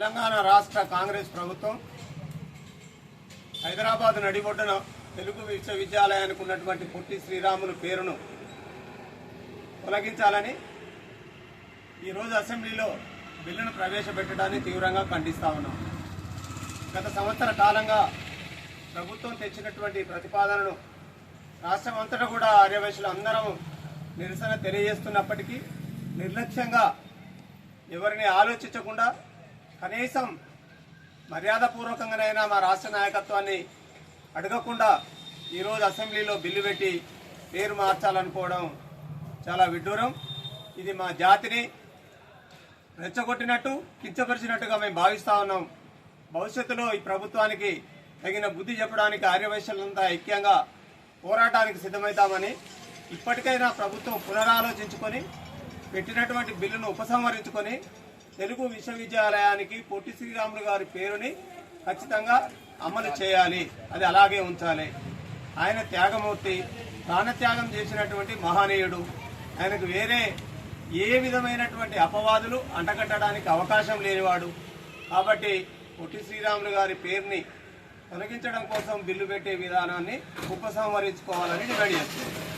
తెలంగాణ రాష్ట్ర కాంగ్రెస్ ప్రభుత్వం హైదరాబాద్ నడిబొడ్డున తెలుగు విశ్వవిద్యాలయానికి ఉన్నటువంటి పొట్టి శ్రీరాములు పేరును తొలగించాలని ఈరోజు అసెంబ్లీలో బిల్లును ప్రవేశపెట్టడాన్ని తీవ్రంగా ఖండిస్తా ఉన్నాం. గత సంవత్సర కాలంగా ప్రభుత్వం తెచ్చినటువంటి ప్రతిపాదనను రాష్ట్రం అంతటా కూడా ఆర్యవైశ్యులు అందరం నిరసన తెలియజేస్తున్నప్పటికీ నిర్లక్ష్యంగా ఎవరిని ఆలోచించకుండా కనీసం మర్యాదపూర్వకంగానైనా మా రాష్ట్ర నాయకత్వాన్ని అడగకుండా ఈరోజు అసెంబ్లీలో బిల్లు పెట్టి పేరు మార్చాలనుకోవడం చాలా విడ్డూరం. ఇది మా జాతిని రెచ్చగొట్టినట్టు, కించపరిచినట్టుగా మేము భావిస్తా ఉన్నాం. భవిష్యత్తులో ఈ ప్రభుత్వానికి తగిన బుద్ధి చెప్పడానికి ఆర్యవైశ్యులంతా ఐక్యంగా పోరాటానికి సిద్ధమవుతామని ఇప్పటికైనా ప్రభుత్వం పునరాలోచించుకొని పెట్టినటువంటి బిల్లును ఉపసంహరించుకొని తెలుగు విశ్వవిద్యాలయానికి పొట్టి శ్రీరాములు గారి పేరుని ఖచ్చితంగా అమలు చేయాలి, అది అలాగే ఉంచాలి. ఆయన త్యాగమూర్తి, ప్రాణత్యాగం చేసినటువంటి మహనీయుడు. ఆయనకు వేరే ఏ విధమైనటువంటి అపవాదులు అంటగట్టడానికి అవకాశం లేనివాడు. కాబట్టి పొట్టి శ్రీరాములు గారి పేరుని తొలగించడం కోసం బిల్లు పెట్టే విధానాన్ని ఉపసంహరించుకోవాలని డిమాండ్ చేస్తున్నారు.